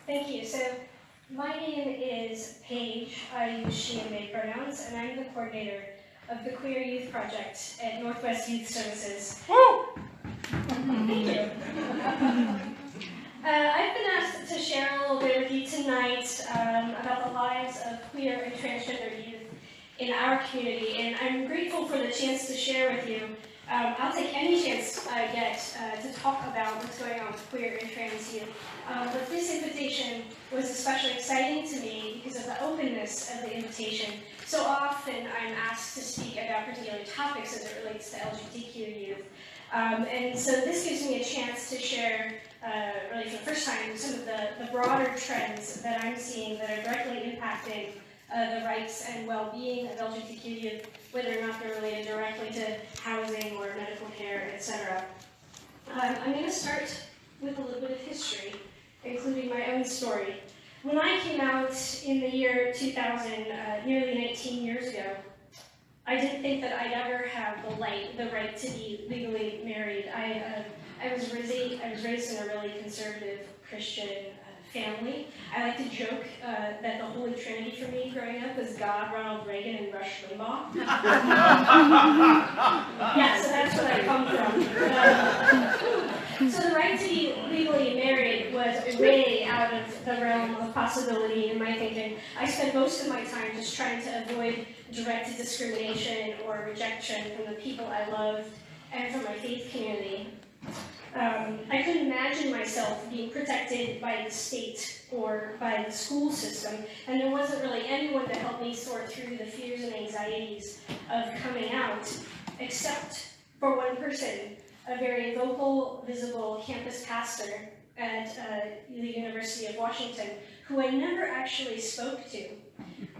Thank you. So my name is Paige. I use she and they pronouns, and I'm the coordinator of the Queer Youth Project at Northwest Youth Services. Woo! Thank you. I've been asked to share a little bit with you tonight about the lives of queer and transgender youth in our community, and I'm grateful for the chance to share with you. I'll take any chance I get to talk about what's going on with queer and trans youth. But this invitation was especially exciting to me because of the openness of the invitation. So often I'm asked to speak about particular topics as it relates to LGBTQ youth. And so this gives me a chance to share, really for the first time, some of the broader trends that I'm seeing that are directly impacting the rights and well-being of LGBTQ youth, whether or not they're related directly to housing or medical care, etc. I'm going to start with a little bit of history, including my own story. When I came out in the year 2000, nearly 19 years ago, I didn't think that I'd ever have the right to be legally married. I was raised in a really conservative Christian family. I like to joke that the Holy Trinity for me growing up was God, Ronald Reagan, and Rush Limbaugh. Yeah, so that's where I come from. So the right to be legally married was way out of the realm of possibility in my thinking. I spent most of my time just trying to avoid direct discrimination or rejection from the people I loved and from my faith community. I couldn't imagine myself being protected by the state or by the school system, and there wasn't really anyone to help me sort through the fears and anxieties of coming out, except for one person, a very vocal, visible campus pastor at the University of Washington, who I never actually spoke to,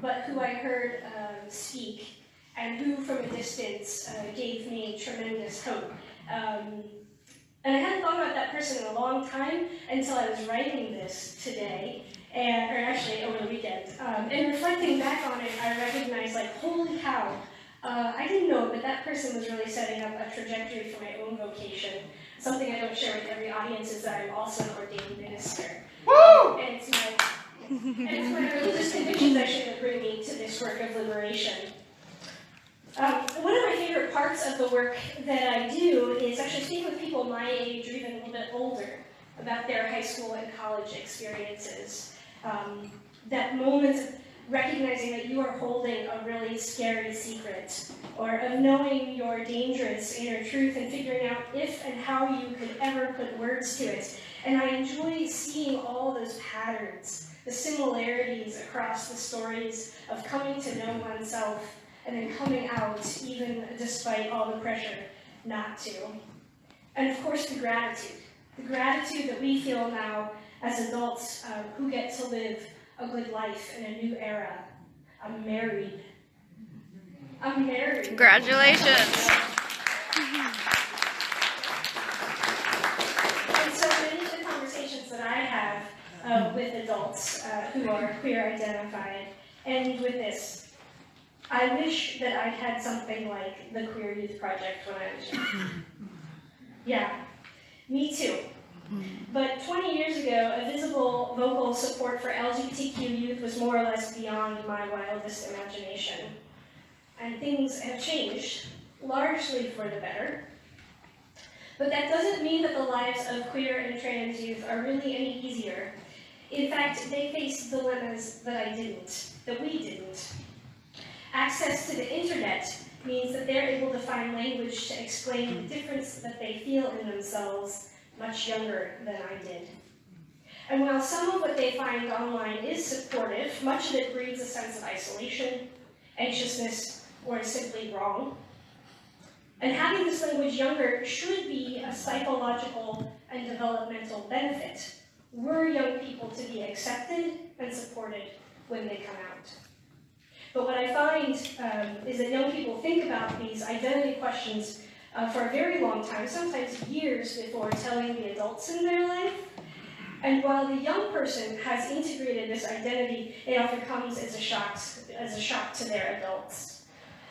but who I heard speak, and who from a distance gave me tremendous hope. And I hadn't thought about that person in a long time until I was writing this today, or actually over the weekend. And reflecting back on it, I recognized, like, holy cow, I didn't know, but that person was really setting up a trajectory for my own vocation. Something I don't share with every audience is that I'm also an ordained minister. Woo! And it's my religious convictions actually that bring me to this work of liberation. One of my favorite parts of the work that I do is actually speaking with people my age or even a little bit older about their high school and college experiences. That moment of recognizing that you are holding a really scary secret, or of knowing your dangerous inner truth and figuring out if and how you could ever put words to it. And I enjoy seeing all those patterns, the similarities across the stories of coming to know oneself and then coming out, even despite all the pressure not to. And of course, the gratitude that we feel now as adults who get to live a good life in a new era. I'm married. Congratulations. And so many of the conversations that I have with adults who are queer identified end with this. I wish that I'd had something like the Queer Youth Project when I was young. Yeah, me too. But 20 years ago, a visible vocal support for LGBTQ youth was more or less beyond my wildest imagination. And things have changed, largely for the better. But that doesn't mean that the lives of queer and trans youth are really any easier. In fact, they face dilemmas that we didn't. Access to the internet means that they're able to find language to explain the difference that they feel in themselves much younger than I did. And while some of what they find online is supportive, much of it breeds a sense of isolation, anxiousness, or is simply wrong. And having this language younger should be a psychological and developmental benefit. We're young people to be accepted and supported when they come out. But what I find is that young people think about these identity questions for a very long time, sometimes years before telling the adults in their life. And while the young person has integrated this identity, it often comes as a shock to their adults.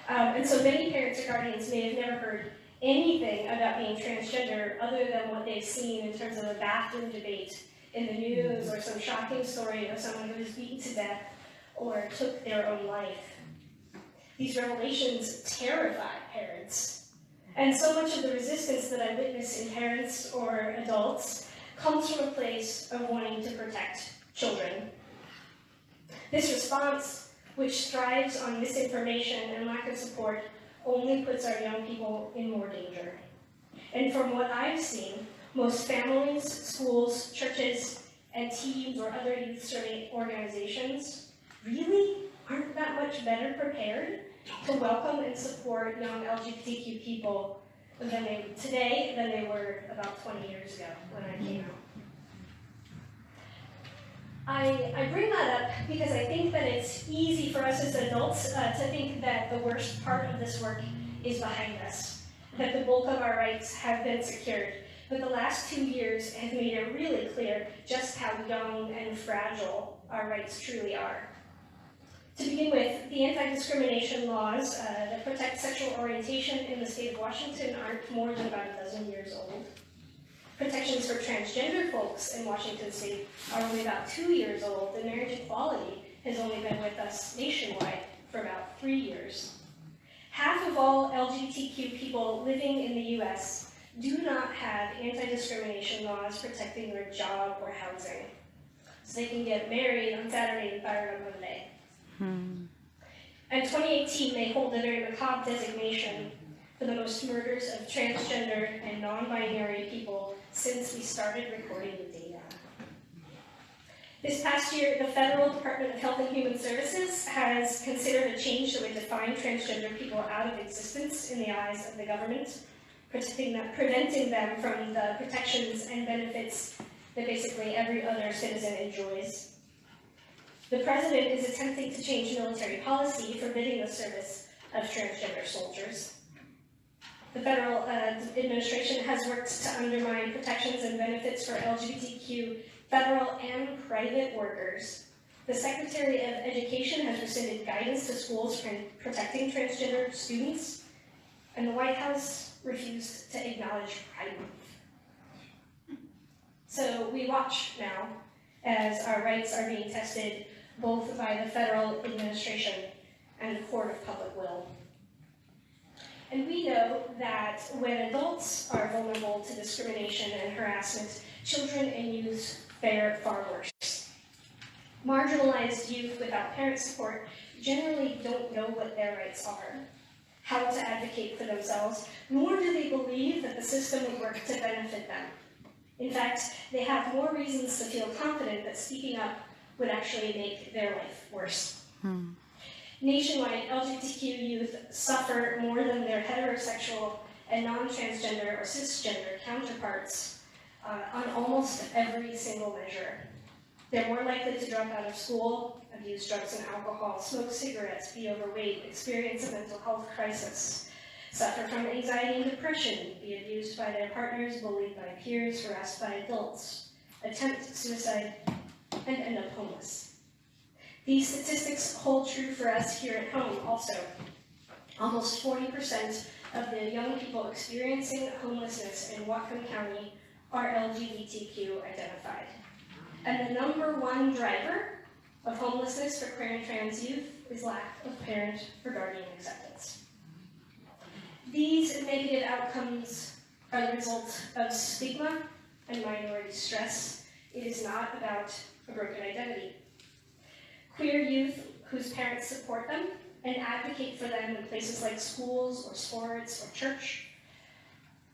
And so many parents or guardians may have never heard anything about being transgender other than what they've seen in terms of a bathroom debate in the news or some shocking story of someone who was beaten to death or took their own life. These revelations terrify parents. And so much of the resistance that I witness in parents or adults comes from a place of wanting to protect children. This response, which thrives on misinformation and lack of support, only puts our young people in more danger. And from what I've seen, most families, schools, churches, and teams or other youth-serving organizations really aren't that much better prepared to welcome and support young LGBTQ people today than they were about 20 years ago when I came out. I bring that up because I think that it's easy for us as adults to think that the worst part of this work is behind us, that the bulk of our rights have been secured. But the last 2 years have made it really clear just how young and fragile our rights truly are. To begin with, the anti-discrimination laws that protect sexual orientation in the state of Washington aren't more than about a dozen years old. Protections for transgender folks in Washington state are only about 2 years old, and marriage equality has only been with us nationwide for about 3 years. Half of all LGBTQ people living in the US do not have anti-discrimination laws protecting their job or housing. So they can get married on Saturday and fired on Monday. And 2018 may hold a very macabre designation for the most murders of transgender and non-binary people since we started recording the data. This past year, the Federal Department of Health and Human Services has considered a change that would define transgender people out of existence in the eyes of the government, preventing them from the protections and benefits that basically every other citizen enjoys. The president is attempting to change military policy, forbidding the service of transgender soldiers. The federal administration has worked to undermine protections and benefits for LGBTQ federal and private workers. The Secretary of Education has rescinded guidance to schools for protecting transgender students, and the White House refused to acknowledge Pride Month. So we watch now as our rights are being tested both by the federal administration and the court of public will. And we know that when adults are vulnerable to discrimination and harassment, children and youth fare far worse. Marginalized youth without parent support generally don't know what their rights are, how to advocate for themselves, nor do they believe that the system would work to benefit them. In fact, they have more reasons to feel confident that speaking up would actually make their life worse. Nationwide, LGBTQ youth suffer more than their heterosexual and non-transgender or cisgender counterparts on almost every single measure. They're more likely to drop out of school, abuse drugs and alcohol, smoke cigarettes, be overweight, experience a mental health crisis, suffer from anxiety and depression, be abused by their partners, bullied by peers, harassed by adults, attempt suicide, and end up homeless. These statistics hold true for us here at home also. Almost 40% of the young people experiencing homelessness in Whatcom County are LGBTQ identified. And the #1 driver of homelessness for queer and trans youth is lack of parent or guardian acceptance. These negative outcomes are the result of stigma and minority stress. It is not about a broken identity. Queer youth whose parents support them and advocate for them in places like schools or sports or church,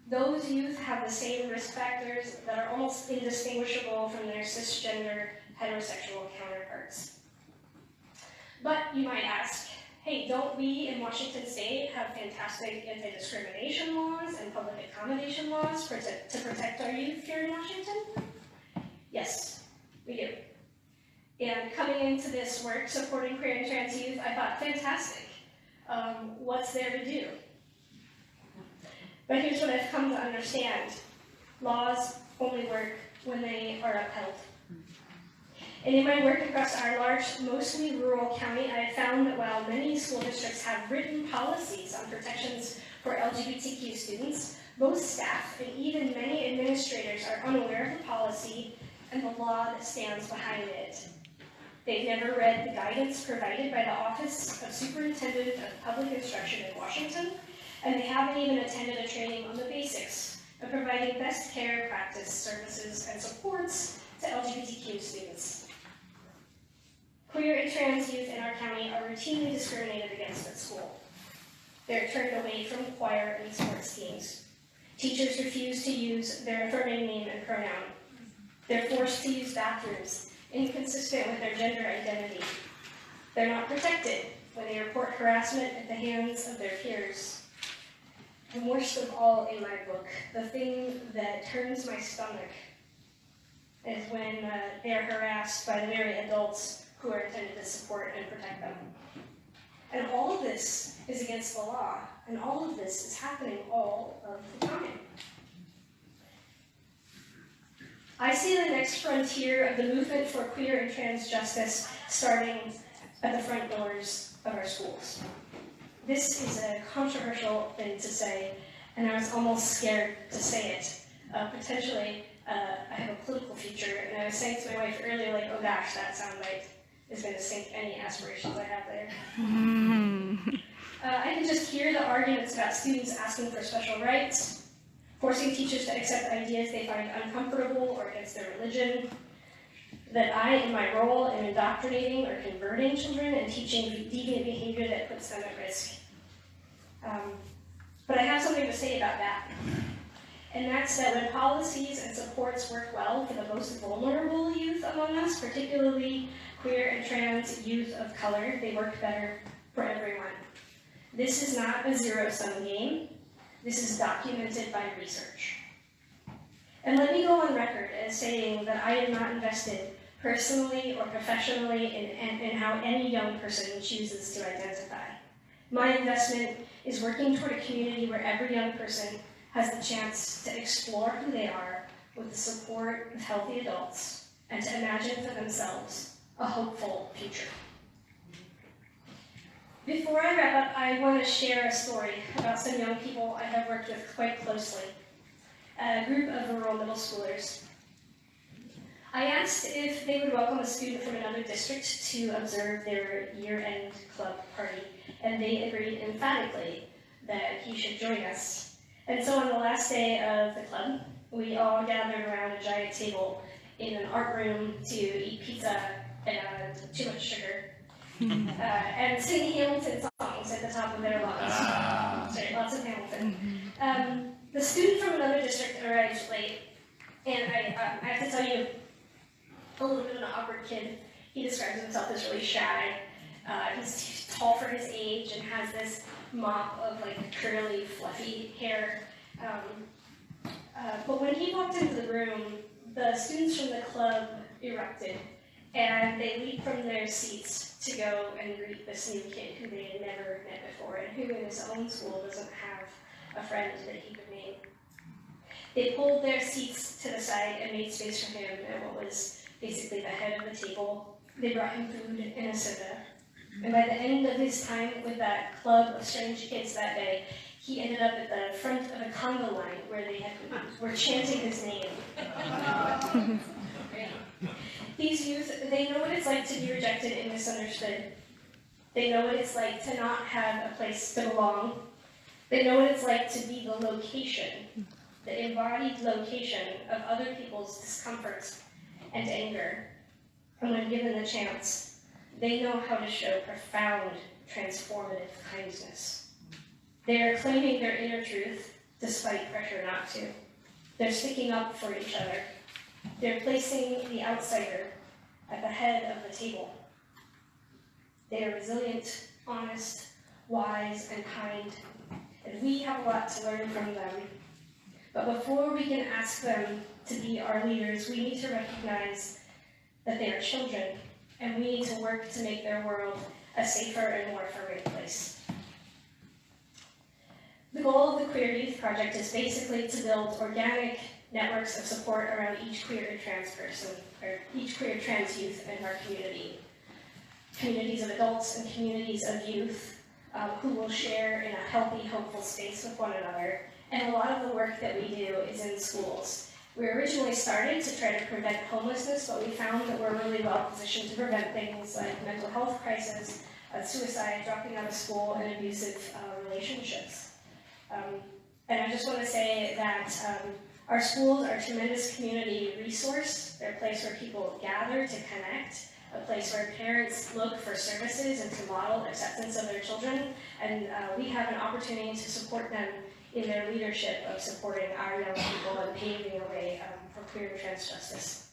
those youth have the same risk factors that are almost indistinguishable from their cisgender heterosexual counterparts. But you might ask, hey, don't we in Washington state have fantastic anti-discrimination laws and public accommodation laws to protect our youth here in Washington? Yes, we do. And coming into this work, supporting queer and trans youth, I thought, fantastic. What's there to do? But here's what I've come to understand. Laws only work when they are upheld. And in my work across our large, mostly rural county, I have found that while many school districts have written policies on protections for LGBTQ students, most staff and even many administrators are unaware of the policy and the law that stands behind it. They've never read the guidance provided by the Office of Superintendent of Public Instruction in Washington, and they haven't even attended a training on the basics of providing best care practice services and supports to LGBTQ students. Queer and trans youth in our county are routinely discriminated against at school. They're turned away from choir and sports teams. Teachers refuse to use their affirming name and pronoun. They're forced to use bathrooms inconsistent with their gender identity. They're not protected when they report harassment at the hands of their peers. And worst of all in my book, the thing that turns my stomach is when they're harassed by the very adults who are intended to support and protect them. And all of this is against the law, and all of this is happening all of the time. I see the next frontier of the movement for queer and trans justice starting at the front doors of our schools. This is a controversial thing to say, and I was almost scared to say it. Potentially, I have a political future, and I was saying to my wife earlier, like, oh gosh, that soundbite is going to sink any aspirations I have there. I can just hear the arguments about students asking for special rights, forcing teachers to accept ideas they find uncomfortable or against their religion, that I, in my role, am indoctrinating or converting children and teaching deviant behavior that puts them at risk. But I have something to say about that. And that's that when policies and supports work well for the most vulnerable youth among us, particularly queer and trans youth of color, they work better for everyone. This is not a zero-sum game. This is documented by research. And let me go on record as saying that I am not invested personally or professionally in how any young person chooses to identify. My investment is working toward a community where every young person has the chance to explore who they are with the support of healthy adults and to imagine for themselves a hopeful future. Before I wrap up, I want to share a story about some young people I have worked with quite closely, a group of rural middle schoolers. I asked if they would welcome a student from another district to observe their year-end club party, and they agreed emphatically that he should join us. And so on the last day of the club, we all gathered around a giant table in an art room to eat pizza and too much sugar. And sing Hamilton songs at the top of their lungs. Sorry, lots of Hamilton. The student from another district arrived late, and I have to tell you, a little bit of an awkward kid. He describes himself as really shy. He's tall for his age and has this mop of like curly, fluffy hair. But when he walked into the room, the students from the club erupted, and they leaped from their seats to go and greet this new kid who they had never met before and who in his own school doesn't have a friend that he could name. They pulled their seats to the side and made space for him at what was basically the head of the table. They brought him food and a soda. And by the end of his time with that club of strange kids that day, he ended up at the front of a conga line where they were chanting his name. These youth, they know what it's like to be rejected and misunderstood. They know what it's like to not have a place to belong. They know what it's like to be the location, the embodied location of other people's discomforts and anger. And when given the chance, they know how to show profound, transformative kindness. They are claiming their inner truth despite pressure not to. They're sticking up for each other. They're placing the outsider at the head of the table. They are resilient, honest, wise, and kind, and we have a lot to learn from them. But before we can ask them to be our leaders, we need to recognize that they are children, and we need to work to make their world a safer and more affirming place. The goal of the Queer Youth Project is basically to build organic networks of support around each queer and trans person, or each queer and trans youth in our community. Communities of adults and communities of youth who will share in a healthy, hopeful space with one another. And a lot of the work that we do is in schools. We originally started to try to prevent homelessness, but we found that we're really well positioned to prevent things like mental health crisis, suicide, dropping out of school, and abusive relationships. And I just want to say that our schools are a tremendous community resource. They're a place where people gather to connect, a place where parents look for services and to model acceptance of their children, and we have an opportunity to support them in their leadership of supporting our young people and paving the way for queer and trans justice.